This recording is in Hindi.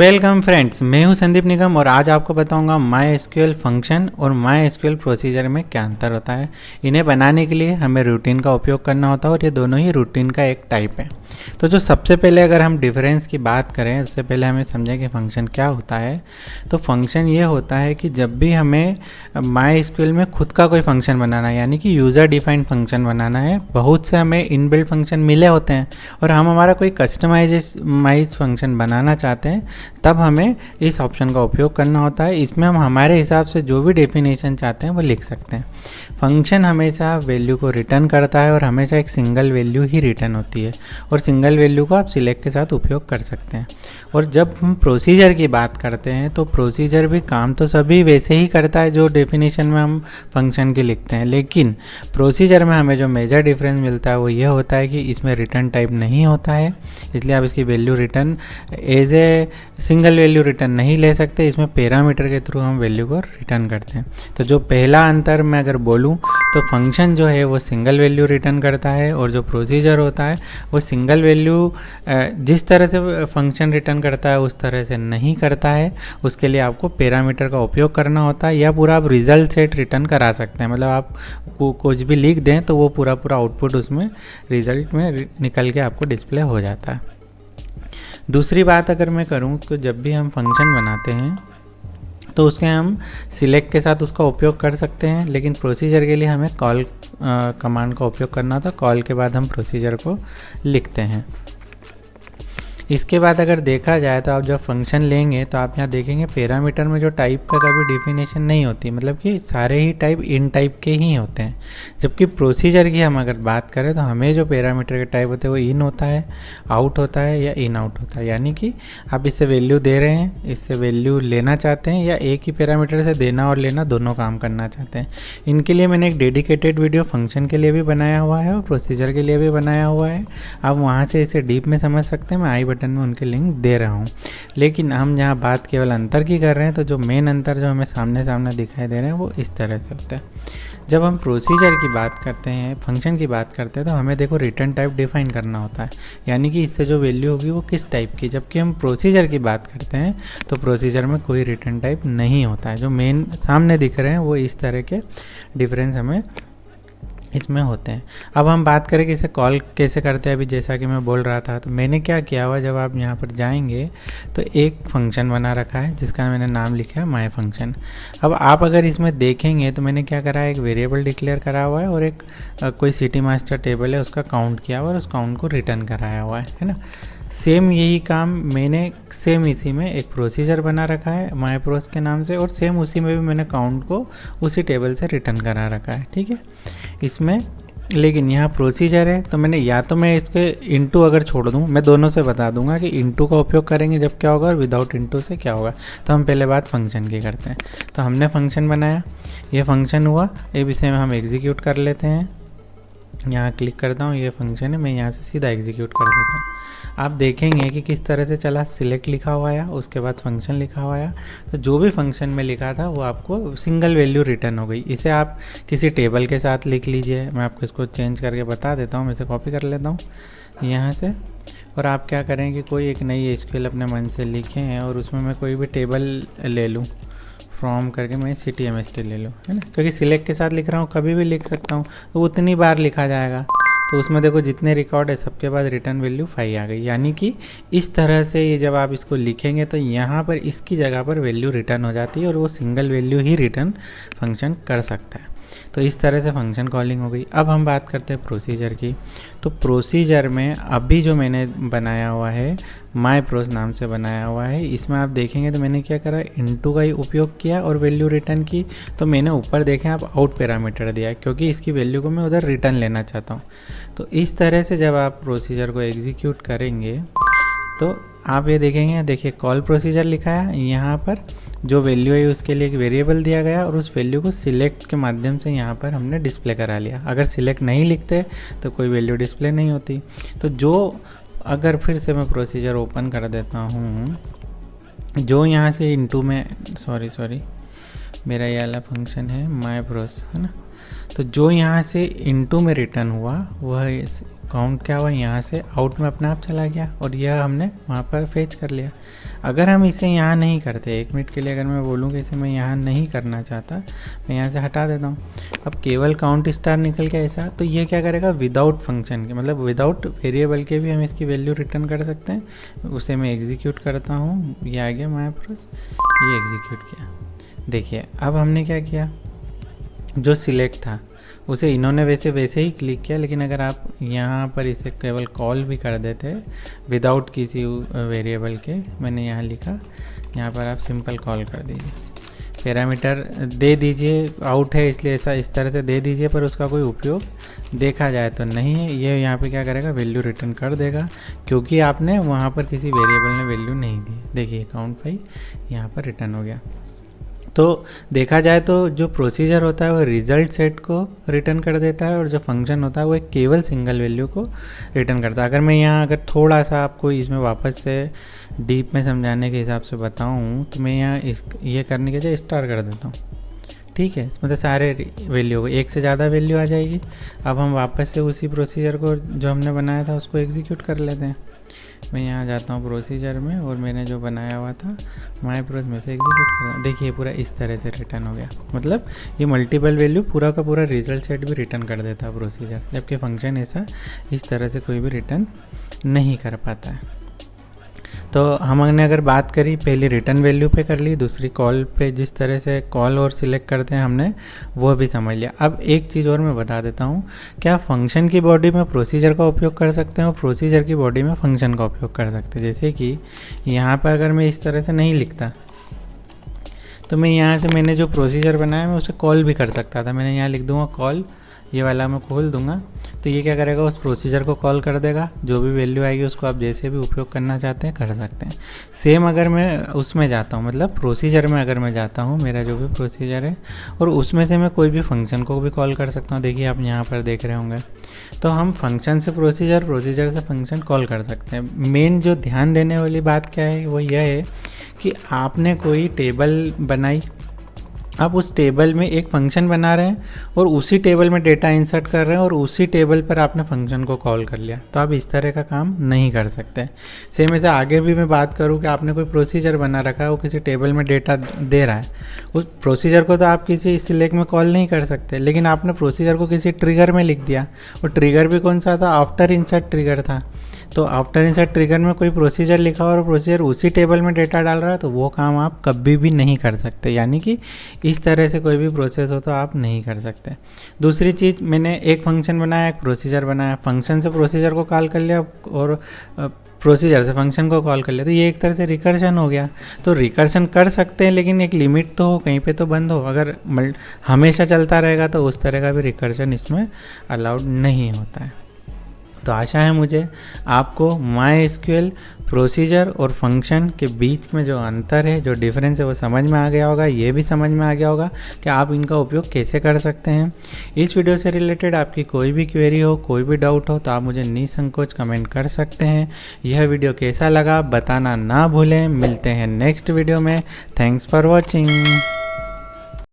वेलकम फ्रेंड्स, मैं हूं संदीप निगम और आज आपको बताऊंगा माई एसक्यूएल फंक्शन और माई एसक्यूएल प्रोसीजर में क्या अंतर होता है। इन्हें बनाने के लिए हमें रूटीन का उपयोग करना होता है और ये दोनों ही रूटीन का एक टाइप है। तो जो सबसे पहले अगर हम डिफरेंस की बात करें, उससे पहले हमें समझें कि फ़ंक्शन क्या होता है। तो फंक्शन ये होता है कि जब भी हमें माई एसक्यूएल में खुद का कोई फंक्शन बनाना है, यानी कि यूज़र डिफाइंड फंक्शन बनाना है, बहुत से हमें इनबिल्ट फंक्शन मिले होते हैं और हम हमारा कोई कस्टमाइज फंक्शन बनाना चाहते हैं, तब हमें इस ऑप्शन का उपयोग करना होता है। इसमें हम हमारे हिसाब से जो भी डेफिनेशन चाहते हैं वो लिख सकते हैं। फंक्शन हमेशा वैल्यू को रिटर्न करता है और हमेशा एक सिंगल वैल्यू ही रिटर्न होती है और सिंगल वैल्यू को आप सिलेक्ट के साथ उपयोग कर सकते हैं। और जब हम प्रोसीजर की बात करते हैं तो प्रोसीजर भी काम तो सभी वैसे ही करता है जो डेफिनेशन में हम फंक्शन की लिखते हैं, लेकिन प्रोसीजर में हमें जो मेजर डिफरेंस मिलता है वो ये होता है कि इसमें रिटर्न टाइप नहीं होता है, इसलिए आप इसकी value return as a single value return नहीं ले सकते। इसमें पैरामीटर के थ्रू हम वैल्यू को रिटर्न करते हैं। तो जो पहला अंतर मैं अगर बोलूं तो फंक्शन जो है वो सिंगल वैल्यू रिटर्न करता है और जो प्रोसीजर होता है वो सिंगल वैल्यू जिस तरह से फंक्शन रिटर्न करता है उस तरह से नहीं करता है। उसके लिए आपको पैरामीटर का उपयोग करना होता है या पूरा आप रिजल्ट सेट रिटर्न करा सकते हैं। मतलब आप कुछ भी लिख दें तो वो पूरा आउटपुट उसमें रिजल्ट में निकल के आपको डिस्प्ले हो जाता है। दूसरी बात अगर मैं करूं तो जब भी हम फंक्शन बनाते हैं तो उसके हम सिलेक्ट के साथ उसका उपयोग कर सकते हैं, लेकिन प्रोसीजर के लिए हमें कॉल कमांड का उपयोग करना होता है। कॉल के बाद हम प्रोसीजर को लिखते हैं। इसके बाद अगर देखा जाए तो आप जब फंक्शन लेंगे तो आप यहाँ देखेंगे पैरामीटर में जो टाइप का कभी डिफिनेशन नहीं होती, मतलब कि सारे ही टाइप इन टाइप के ही होते हैं। जबकि प्रोसीजर की हम अगर बात करें तो हमें जो पैरामीटर के टाइप होते हैं वो इन होता है, आउट होता है या इन आउट होता है। यानी कि आप इससे वैल्यू दे रहे हैं, इससे वैल्यू लेना चाहते हैं, या एक ही पैरामीटर से देना और लेना दोनों काम करना चाहते हैं। इनके लिए मैंने एक डेडिकेटेड वीडियो फंक्शन के लिए भी बनाया हुआ है और प्रोसीजर के लिए भी बनाया हुआ है। आप वहाँ से इसे डीप में समझ सकते हैं। मैं आई बटन में उनके लिंक दे रहा हूँ। लेकिन हम यहाँ बात केवल अंतर की कर रहे हैं, तो जो मेन अंतर जो हमें सामने सामने दिखाई दे रहे हैं वो इस तरह से होता है। जब हम प्रोसीजर की बात करते हैं, फंक्शन की बात करते हैं, तो हमें देखो रिटर्न टाइप डिफाइन करना होता है, यानी कि इससे जो वैल्यू होगी वो किस टाइप की। जबकि हम प्रोसीजर की बात करते हैं तो प्रोसीजर में कोई रिटर्न टाइप नहीं होता है। जो मेन सामने दिख रहे हैं वो इस तरह के डिफरेंस हमें इसमें होते हैं। अब हम बात करें कि इसे कॉल कैसे करते हैं। अभी जैसा कि मैं बोल रहा था, तो मैंने क्या किया हुआ, जब आप यहाँ पर जाएंगे तो एक फंक्शन बना रखा है जिसका मैंने नाम लिखा है माई फंक्शन। अब आप अगर इसमें देखेंगे तो मैंने क्या करा है, एक वेरिएबल डिक्लेयर करा हुआ है और एक कोई सिटी मास्टर टेबल है उसका काउंट किया हुआ है और उस काउंट को रिटर्न कराया हुआ है ना। सेम यही काम मैंने सेम इसी में एक प्रोसीजर बना रखा है माई प्रोस के नाम से, और सेम उसी में भी मैंने काउंट को उसी टेबल से रिटर्न करा रखा है। ठीक है, इसमें लेकिन यहाँ प्रोसीजर है तो मैंने या तो मैं इसके इंटू अगर छोड़ दूँ, मैं दोनों से बता दूंगा कि इंटू का उपयोग करेंगे जब क्या होगा और विदाउट इंटू से क्या होगा। तो हम पहले बात फंक्शन की करते हैं। तो हमने फंक्शन बनाया, ये फंक्शन हुआ, अब इसे हम एग्जीक्यूट कर लेते हैं। यहाँ क्लिक करता हूँ, ये फंक्शन है, मैं यहाँ से सीधा एग्जीक्यूट कर देता हूँ। आप देखेंगे कि किस तरह से चला। सिलेक्ट लिखा हुआ है, उसके बाद फंक्शन लिखा हुआ है, तो जो भी फंक्शन में लिखा था वो आपको सिंगल वैल्यू रिटर्न हो गई। इसे आप किसी टेबल के साथ लिख लीजिए। मैं आपको इसको चेंज करके बता देता हूँ। मैं इसे कॉपी कर लेता हूँ यहाँ से, और आप क्या करें कि कोई एक नई एसक्यूएल अपने मन से लिखें हैं और उसमें मैं कोई भी टेबल ले लूँ, फ्रॉम करके मैं CTMST ले लूँ, है ना, क्योंकि सिलेक्ट के साथ लिख रहा हूँ, कभी भी लिख सकता हूँ, तो उतनी बार लिखा जाएगा। तो उसमें देखो जितने रिकॉर्ड है सबके बाद रिटर्न वैल्यू 5 आ गई। यानी कि इस तरह से ये जब आप इसको लिखेंगे तो यहाँ पर इसकी जगह पर वैल्यू रिटर्न हो जाती है और वो सिंगल वैल्यू ही रिटर्न फंक्शन कर सकता है। तो इस तरह से फंक्शन कॉलिंग हो गई। अब हम बात करते हैं प्रोसीजर की। तो प्रोसीजर में अभी जो मैंने बनाया हुआ है, माई प्रोस नाम से बनाया हुआ है, इसमें आप देखेंगे तो मैंने क्या करा, इनटू का ही उपयोग किया और वैल्यू रिटर्न की। तो मैंने ऊपर देखें आप आउट पैरामीटर दिया क्योंकि इसकी वैल्यू को मैं उधर रिटर्न लेना चाहता हूँ। तो इस तरह से जब आप प्रोसीजर को एग्जीक्यूट करेंगे तो आप ये देखेंगे, देखिए कॉल प्रोसीजर लिखा है, यहाँ पर जो वैल्यू है उसके लिए एक वेरिएबल दिया गया और उस वैल्यू को सिलेक्ट के माध्यम से यहाँ पर हमने डिस्प्ले करा लिया। अगर सिलेक्ट नहीं लिखते तो कोई वैल्यू डिस्प्ले नहीं होती। तो जो अगर फिर से मैं प्रोसीजर ओपन कर देता हूँ, जो यहाँ से इनटू में सॉरी मेरा ये वाला फंक्शन है माई प्रोस, है ना। तो जो यहाँ से इनटू में रिटर्न हुआ वह काउंट क्या हुआ, यहाँ से आउट में अपने आप चला गया और यह हमने वहाँ पर फेच कर लिया। अगर हम इसे यहाँ नहीं करते, 1 मिनट के लिए अगर मैं बोलूँ कि इसे मैं यहाँ नहीं करना चाहता, मैं यहाँ से हटा देता हूँ, अब केवल काउंट स्टार निकल के ऐसा, तो ये क्या करेगा, विदाउट फंक्शन के, मतलब विदाउट वेरिएबल के भी हम इसकी वैल्यू रिटर्न कर सकते हैं। उसे मैं एग्जीक्यूट करता हूँ, ये आ गया माय प्रोस, ये एग्जीक्यूट किया। देखिए अब हमने क्या किया, जो सिलेक्ट था उसे इन्होंने वैसे ही क्लिक किया, लेकिन अगर आप यहाँ पर इसे केवल कॉल भी कर देते विदाउट किसी वेरिएबल के, मैंने यहाँ लिखा, यहाँ पर आप सिंपल कॉल कर दीजिए, पैरामीटर दे दीजिए, आउट है इसलिए ऐसा इस तरह से दे दीजिए, पर उसका कोई उपयोग देखा जाए तो नहीं है। ये यहाँ पे क्या करेगा, वैल्यू रिटर्न कर देगा, क्योंकि आपने वहाँ पर किसी वेरिएबल ने वैल्यू नहीं दी। देखिए काउंट 5 यहाँ पर रिटर्न हो गया। तो देखा जाए तो जो प्रोसीजर होता है वो रिजल्ट सेट को रिटर्न कर देता है, और जो फंक्शन होता है वो एक केवल सिंगल वैल्यू को रिटर्न करता है। अगर मैं यहाँ अगर थोड़ा सा आपको इसमें वापस से डीप में समझाने के हिसाब से बताऊँ, तो मैं यहाँ ये करने के लिए स्टार कर देता हूँ, ठीक है, मतलब सारे वैल्यू को, एक से ज़्यादा वैल्यू आ जाएगी। अब हम वापस से उसी प्रोसीजर को जो हमने बनाया था उसको एग्जीक्यूट कर लेते हैं। मैं यहाँ जाता हूँ प्रोसीजर में, और मैंने जो बनाया हुआ था माय प्रोस में से एग्जीक्यूट कर, देखिए पूरा इस तरह से रिटर्न हो गया। मतलब ये मल्टीपल वैल्यू पूरा का पूरा रिजल्ट सेट भी रिटर्न कर देता है प्रोसीजर, जबकि फंक्शन ऐसा इस तरह से कोई भी रिटर्न नहीं कर पाता है। तो हमने अगर बात करी, पहली रिटर्न वैल्यू पे कर ली, दूसरी कॉल पे जिस तरह से कॉल और सिलेक्ट करते हैं हमने वो भी समझ लिया। अब एक चीज़ और मैं बता देता हूँ, क्या फंक्शन की बॉडी में प्रोसीजर का उपयोग कर सकते हैं और प्रोसीजर की बॉडी में फंक्शन का उपयोग कर सकते हैं। जैसे कि यहाँ पर अगर मैं इस तरह से नहीं लिखता, तो मैं यहाँ से मैंने जो प्रोसीजर बनाया मैं उसे कॉल भी कर सकता था। मैंने यहाँ लिख दूँगा कॉल, ये वाला मैं खोल दूंगा, तो ये क्या करेगा, उस प्रोसीजर को कॉल कर देगा, जो भी वैल्यू आएगी उसको आप जैसे भी उपयोग करना चाहते हैं कर सकते हैं। सेम अगर मैं उसमें जाता हूँ, मतलब प्रोसीजर में अगर मैं जाता हूँ, मेरा जो भी प्रोसीजर है, और उसमें से मैं कोई भी फंक्शन को भी कॉल कर सकता हूँ। देखिए आप यहाँ पर देख रहे होंगे, तो हम फंक्शन से प्रोसीजर, प्रोसीजर से फंक्शन कॉल कर सकते हैं। मेन जो ध्यान देने वाली बात क्या है, वो यह है कि आपने कोई टेबल बनाई, आप उस टेबल में एक फंक्शन बना रहे हैं और उसी टेबल में डेटा इंसर्ट कर रहे हैं, और उसी टेबल पर आपने फंक्शन को कॉल कर लिया, तो आप इस तरह का काम नहीं कर सकते। सेम ऐसे आगे भी मैं बात करूं कि आपने कोई प्रोसीजर बना रखा है, वो किसी टेबल में डेटा दे रहा है, उस प्रोसीजर को तो आप किसी सिलेक्ट में कॉल नहीं कर सकते, लेकिन आपने प्रोसीजर को किसी ट्रिगर में लिख दिया, और ट्रिगर भी कौन सा था, आफ्टर इंसर्ट ट्रिगर था। तो आफ्टर इंसर्ट ट्रिगर में कोई प्रोसीजर लिखा और प्रोसीजर उसी टेबल में डेटा डाल रहा है, तो वो काम आप कभी भी नहीं कर सकते। यानी कि इस तरह से कोई भी प्रोसेस हो तो आप नहीं कर सकते। दूसरी चीज़, मैंने एक फंक्शन बनाया, एक प्रोसीजर बनाया, फंक्शन से प्रोसीजर को कॉल कर लिया और प्रोसीजर से फंक्शन को कॉल कर लिया, तो ये एक तरह से रिकर्शन हो गया। तो रिकर्शन कर सकते हैं, लेकिन एक लिमिट तो हो, कहीं पे तो बंद हो। अगर हमेशा चलता रहेगा तो उस तरह का भी रिकर्शन इसमें अलाउड नहीं होता है। तो आशा है मुझे आपको MySQL प्रोसीजर और फंक्शन के बीच में जो अंतर है, जो डिफरेंस है, वो समझ में आ गया होगा। ये भी समझ में आ गया होगा कि आप इनका उपयोग कैसे कर सकते हैं। इस वीडियो से रिलेटेड आपकी कोई भी क्वेरी हो, कोई भी डाउट हो, तो आप मुझे निसंकोच कमेंट कर सकते हैं। यह वीडियो कैसा लगा बताना ना भूलें। मिलते हैं नेक्स्ट वीडियो में। Thanks for watching.